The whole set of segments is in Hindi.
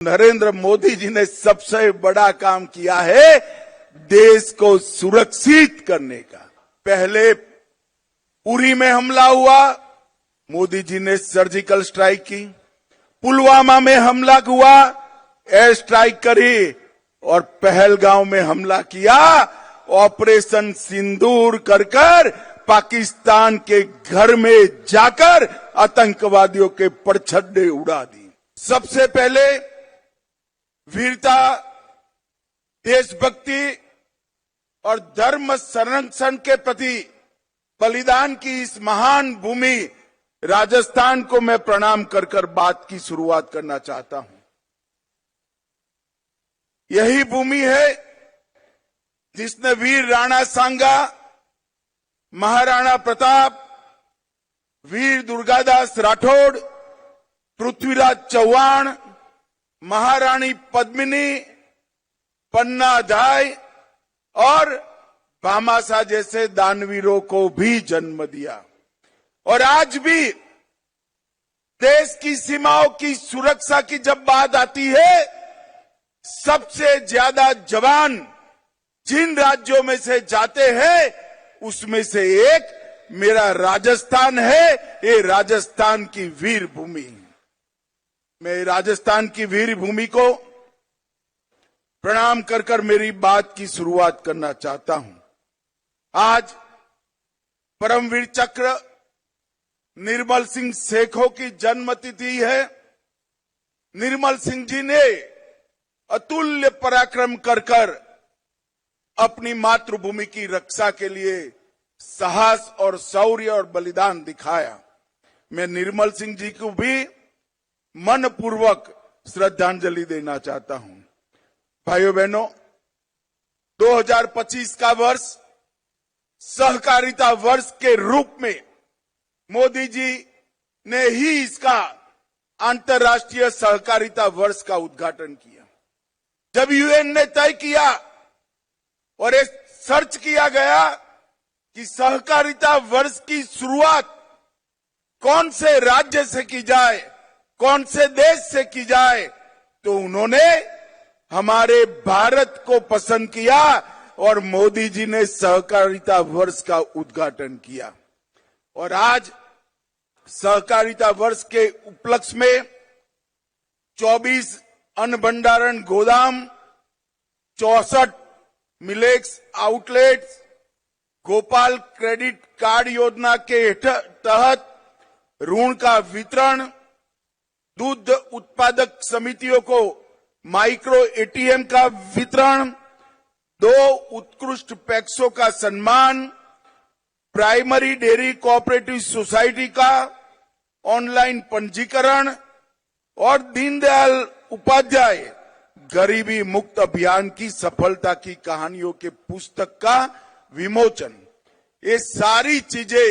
नरेंद्र मोदी जी ने सबसे बड़ा काम किया है देश को सुरक्षित करने का। पहले उरी में हमला हुआ, मोदी जी ने सर्जिकल स्ट्राइक की। पुलवामा में हमला हुआ, एयर स्ट्राइक करी और पहलगांव में हमला किया। ऑपरेशन सिंदूर कर पाकिस्तान के घर में जाकर आतंकवादियों के परछड्डे उड़ा दी। सबसे पहले वीरता, देशभक्ति और धर्म संरक्षण के प्रति बलिदान की इस महान भूमि राजस्थान को मैं प्रणाम कर बात की शुरुआत करना चाहता हूं। यही भूमि है जिसने वीर राणा सांगा, महाराणा प्रताप, वीर दुर्गादास राठौड़, पृथ्वीराज चौहान, महारानी पद्मिनी, पन्ना दाई और भामाशाह जैसे दानवीरों को भी जन्म दिया। और आज भी देश की सीमाओं की सुरक्षा की जब बात आती है, सबसे ज्यादा जवान जिन राज्यों में से जाते हैं उसमें से एक मेरा राजस्थान है। ये राजस्थान की वीर भूमि। मैं राजस्थान की वीर भूमि को प्रणाम कर मेरी बात की शुरुआत करना चाहता हूं। आज परमवीर चक्र निर्मल सिंह सेखों की जन्मतिथि है। निर्मल सिंह जी ने अतुल्य पराक्रम कर अपनी मातृभूमि की रक्षा के लिए साहस और शौर्य और बलिदान दिखाया। मैं निर्मल सिंह जी को भी मनपूर्वक श्रद्धांजलि देना चाहता हूं। भाइयों बहनों, 2025 का वर्ष सहकारिता वर्ष के रूप में मोदी जी ने ही इसका अंतर्राष्ट्रीय सहकारिता वर्ष का उद्घाटन किया। जब यूएन ने तय किया और एक सर्च किया गया कि सहकारिता वर्ष की शुरुआत कौन से राज्य से की जाए, कौन से देश से की जाए, तो उन्होंने हमारे भारत को पसंद किया और मोदी जी ने सहकारिता वर्ष का उद्घाटन किया। और आज सहकारिता वर्ष के उपलक्ष्य में 24 अन्न भंडारण गोदाम, 64 millets outlets, Gopal credit card योजना के तहत ऋण का वितरण, दूध उत्पादक समितियों को माइक्रो एटीएम का वितरण, 2 उत्कृष्ट पैक्सों का सम्मान, प्राइमरी डेयरी कोऑपरेटिव सोसाइटी का ऑनलाइन पंजीकरण और दीनदयाल उपाध्याय गरीबी मुक्त अभियान की सफलता की कहानियों के पुस्तक का विमोचन। ये सारी चीजें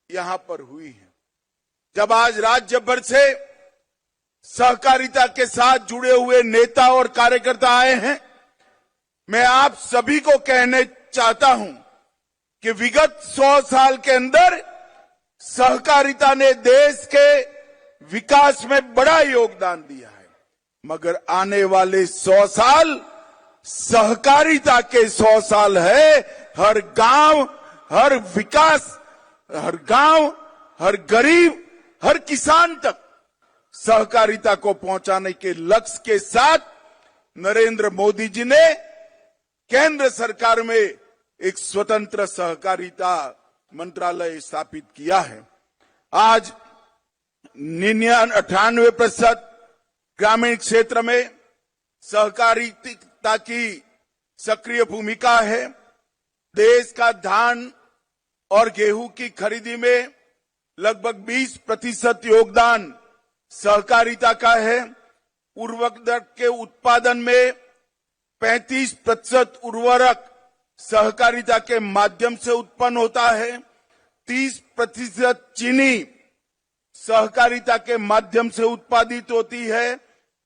यहां पर हुई हैं। जब आज राज्य भर से सहकारिता के साथ जुड़े हुए नेता और कार्यकर्ता आए हैं, मैं आप सभी को कहने चाहता हूं कि विगत 100 साल के अंदर सहकारिता ने देश के विकास में बड़ा योगदान दिया है, मगर आने वाले 100 साल सहकारिता के 100 साल है। हर गांव, हर विकास, हर गांव, हर गरीब, हर किसान तक सहकारिता को पहुंचाने के लक्ष्य के साथ नरेंद्र मोदी जी ने केंद्र सरकार में एक स्वतंत्र सहकारिता मंत्रालय स्थापित किया है। आज 98% ग्रामीण क्षेत्र में सहकारिता की सक्रिय भूमिका है। देश का धान और गेहूं की खरीदी में लगभग 20% योगदान सहकारिता का है। उर्वरक के उत्पादन में 35% उर्वरक सहकारिता के माध्यम से उत्पन्न होता है। 30% चीनी सहकारिता के माध्यम से उत्पादित होती है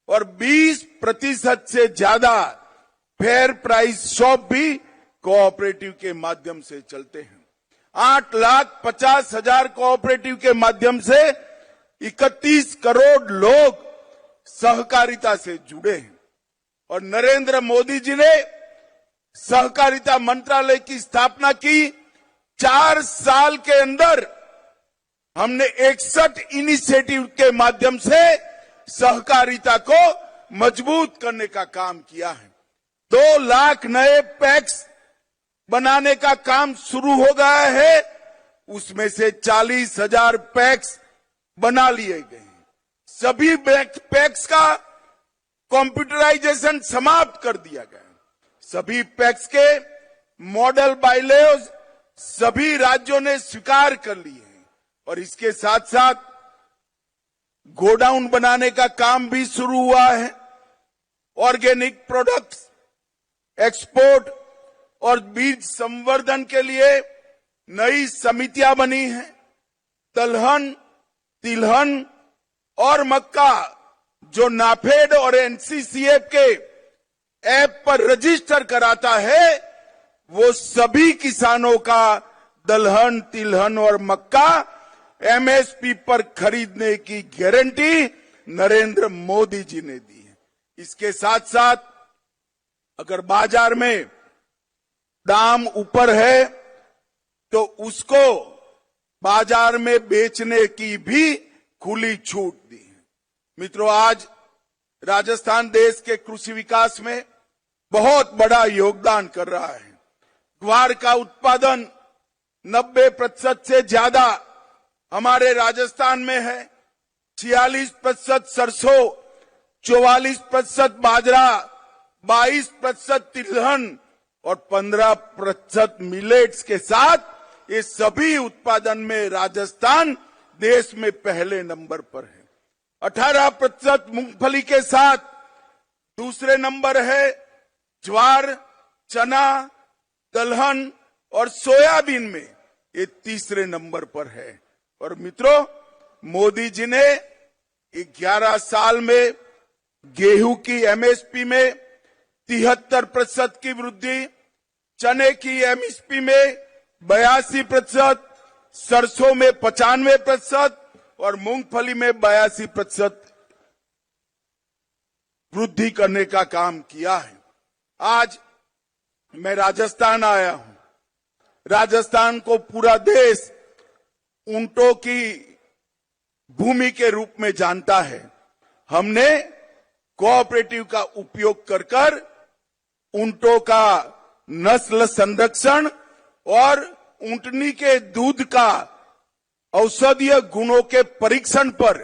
और 20% से ज्यादा फेयर प्राइस शॉप भी कोऑपरेटिव के माध्यम से चलते हैं। 8,50,000 कोऑपरेटिव के माध्यम से 31 करोड़ लोग सहकारिता से जुड़े हैं और नरेंद्र मोदी जी ने सहकारिता मंत्रालय की स्थापना की। 4 साल के अंदर हमने 61 इनिशिएटिव के माध्यम से सहकारिता को मजबूत करने का काम किया है। 2 लाख नए पैक्स बनाने का काम शुरू हो गया है, उसमें से 40,000 पैक्स बना लिए गए हैं। सभी पैक्स का कंप्यूटराइजेशन समाप्त कर दिया गया है। सभी पैक्स के मॉडल बायलॉज सभी राज्यों ने स्वीकार कर लिए हैं और इसके साथ साथ गोडाउन बनाने का काम भी शुरू हुआ है। ऑर्गेनिक प्रोडक्ट्स एक्सपोर्ट और बीज संवर्धन के लिए नई समितियां बनी हैं। दलहन, तिलहन और मक्का जो नाफेड और एनसीसीएफ के ऐप पर रजिस्टर कराता है, वो सभी किसानों का दलहन, तिलहन और मक्का एमएसपी पर खरीदने की गारंटी नरेंद्र मोदी जी ने दी है। इसके साथ साथ अगर बाजार में दाम ऊपर है तो उसको बाजार में बेचने की भी खुली छूट दी है। मित्रों, आज राजस्थान देश के कृषि विकास में बहुत बड़ा योगदान कर रहा है। ग्वार का उत्पादन 90% से ज्यादा हमारे राजस्थान में है। 46% सरसों, 44% बाजरा, 22% तिलहन और 15% मिलेट्स के साथ ये सभी उत्पादन में राजस्थान देश में पहले नंबर पर है। 18% मूंगफली के साथ दूसरे नंबर है। ज्वार, चना, दलहन और सोयाबीन में ये तीसरे नंबर पर है। और मित्रों, मोदी जी ने 11 साल में गेहूं की एमएसपी में 73% की वृद्धि, चने की एमएसपी में 82%, सरसों में 95% और मूंगफली में 82% वृद्धि करने का काम किया है। आज मैं राजस्थान आया हूं। राजस्थान को पूरा देश ऊंटों की भूमि के रूप में जानता है। हमने कोऑपरेटिव का उपयोग कर ऊंटों का नस्ल संरक्षण और ऊंटनी के दूध का औषधीय गुणों के परीक्षण पर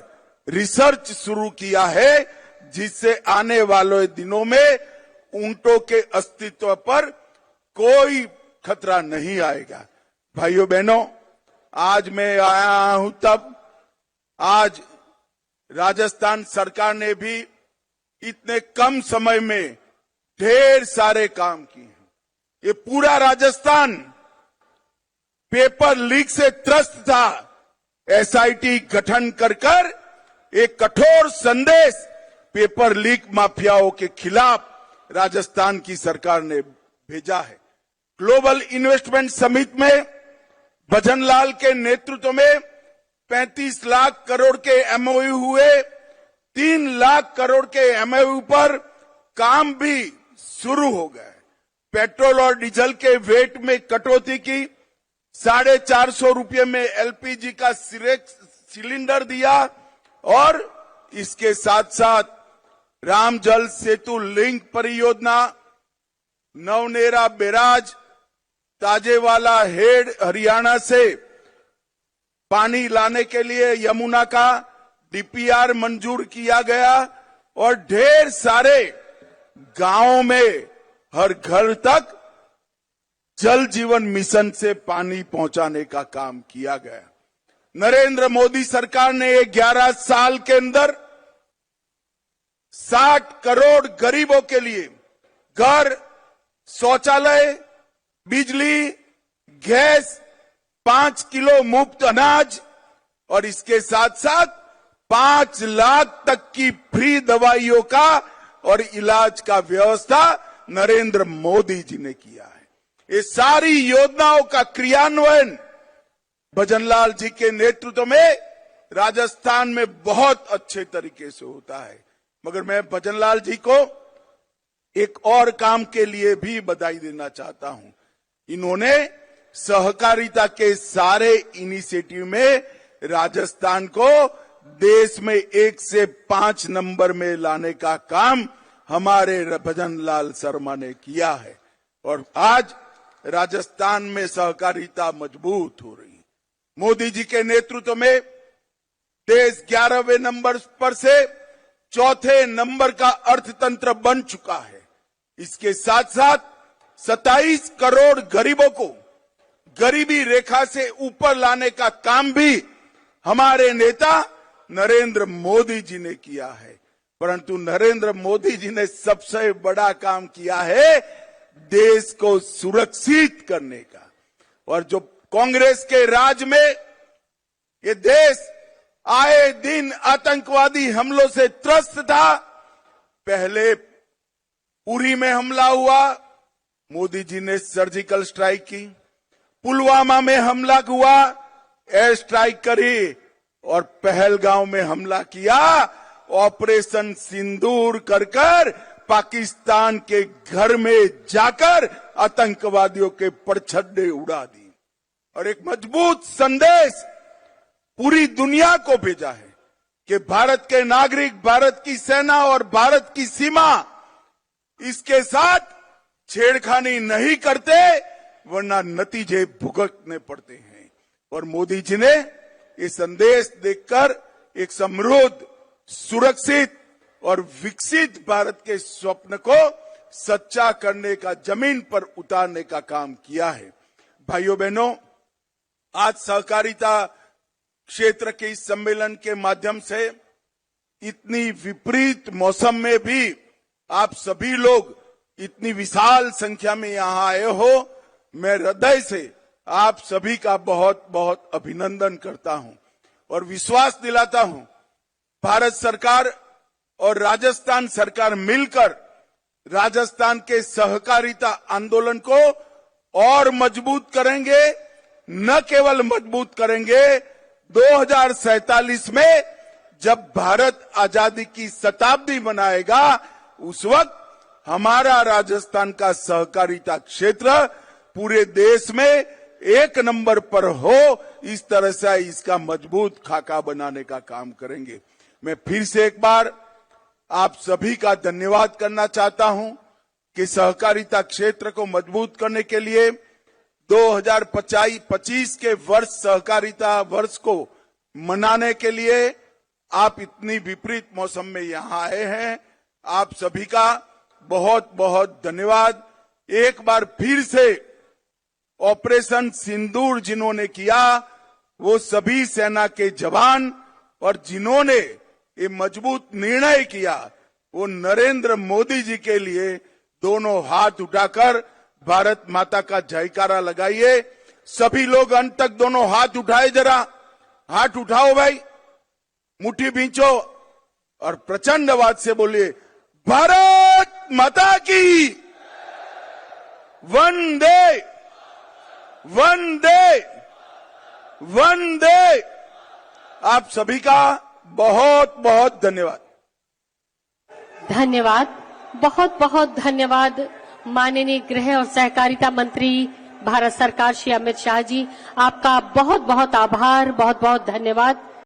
रिसर्च शुरू किया है, जिससे आने वाले दिनों में ऊंटों के अस्तित्व पर कोई खतरा नहीं आएगा। भाइयों बहनों, आज मैं आया हूं तब आज राजस्थान सरकार ने भी इतने कम समय में ढेर सारे काम किए हैं। ये पूरा राजस्थान पेपर लीक से त्रस्त था। एसआईटी गठन कर एक कठोर संदेश पेपर लीक माफियाओं के खिलाफ राजस्थान की सरकार ने भेजा है। ग्लोबल इन्वेस्टमेंट समिट में भजनलाल के नेतृत्व में 35 लाख करोड़ के एमओयू हुए। 3 लाख करोड़ के एमओयू पर काम भी शुरू हो गए। पेट्रोल और डीजल के वेट में कटौती की, 450 रुपये में एलपीजी का सिलेंडर दिया और इसके साथ साथ राम जल सेतु लिंक परियोजना, नवनेरा बैराज, ताजेवाला हेड हरियाणा से पानी लाने के लिए यमुना का डीपीआर मंजूर किया गया और ढेर सारे गांवों में हर घर तक जल जीवन मिशन से पानी पहुंचाने का काम किया गया। नरेंद्र मोदी सरकार ने 11 साल के अंदर 60 करोड़ गरीबों के लिए घर, शौचालय, बिजली, गैस, 5 किलो मुफ्त अनाज और इसके साथ साथ 5 लाख तक की फ्री दवाइयों का और इलाज का व्यवस्था नरेंद्र मोदी जी ने किया है। ये सारी योजनाओं का क्रियान्वयन भजनलाल जी के नेतृत्व में राजस्थान में बहुत अच्छे तरीके से होता है। मगर मैं भजनलाल जी को एक और काम के लिए भी बधाई देना चाहता हूं। इन्होंने सहकारिता के सारे इनिशिएटिव में राजस्थान को देश में 1 से 5 नंबर में लाने का काम हमारे भजनलाल शर्मा ने किया है और आज राजस्थान में सहकारिता मजबूत हो रही है। मोदी जी के नेतृत्व में देश 11वें नंबर पर से 4थे नंबर का अर्थतंत्र बन चुका है। इसके साथ साथ 27 करोड़ गरीबों को गरीबी रेखा से ऊपर लाने का काम भी हमारे नेता नरेंद्र मोदी जी ने किया है। परंतु नरेंद्र मोदी जी ने सबसे बड़ा काम किया है देश को सुरक्षित करने का। और जो कांग्रेस के राज में ये देश आए दिन आतंकवादी हमलों से त्रस्त था। पहले उरी में हमला हुआ, मोदी जी ने सर्जिकल स्ट्राइक की। पुलवामा में हमला हुआ, एयर स्ट्राइक करी और पहलगांव में हमला किया। ऑपरेशन सिंदूर कर पाकिस्तान के घर में जाकर आतंकवादियों के परछड्डे उड़ा दी और एक मजबूत संदेश पूरी दुनिया को भेजा है कि भारत के नागरिक, भारत की सेना और भारत की सीमा इसके साथ छेड़खानी नहीं करते, वरना नतीजे भुगतने पड़ते हैं। और मोदी जी ने ये संदेश देकर एक समृद्ध, सुरक्षित और विकसित भारत के स्वप्न को सच्चा करने का, जमीन पर उतारने का काम किया है। भाइयों बहनों, आज सहकारिता क्षेत्र के इस सम्मेलन के माध्यम से इतनी विपरीत मौसम में भी आप सभी लोग इतनी विशाल संख्या में यहां आए हो। मैं हृदय से आप सभी का बहुत बहुत अभिनंदन करता हूं और विश्वास दिलाता हूं भारत सरकार और राजस्थान सरकार मिलकर राजस्थान के सहकारिता आंदोलन को और मजबूत करेंगे। न केवल मजबूत करेंगे, 2047 में जब भारत आजादी की शताब्दी मनाएगा उस वक्त हमारा राजस्थान का सहकारिता क्षेत्र पूरे देश में 1 नंबर पर हो। इस तरह से इसका मजबूत खाका बनाने का काम करेंगे। मैं फिर से एक बार आप सभी का धन्यवाद करना चाहता हूं कि सहकारिता क्षेत्र को मजबूत करने के लिए 2025 के वर्ष सहकारिता वर्ष को मनाने के लिए आप इतनी विपरीत मौसम में यहां आए हैं। आप सभी का बहुत बहुत धन्यवाद। एक बार फिर से ऑपरेशन सिंदूर जिन्होंने किया वो सभी सेना के जवान और जिन्होंने ये मजबूत निर्णय किया वो नरेंद्र मोदी जी के लिए दोनों हाथ उठाकर भारत माता का जयकारा लगाइए। सभी लोग अंत तक दोनों हाथ उठाए, जरा हाथ उठाओ भाई, मुट्ठी भींचो और प्रचंड आवाज से बोलिए भारत माता की वंदे वंदे वंदे। आप सभी का बहुत बहुत धन्यवाद। धन्यवाद, बहुत बहुत धन्यवाद माननीय गृह और सहकारिता मंत्री भारत सरकार श्री अमित शाह जी। आपका बहुत बहुत आभार, बहुत बहुत धन्यवाद।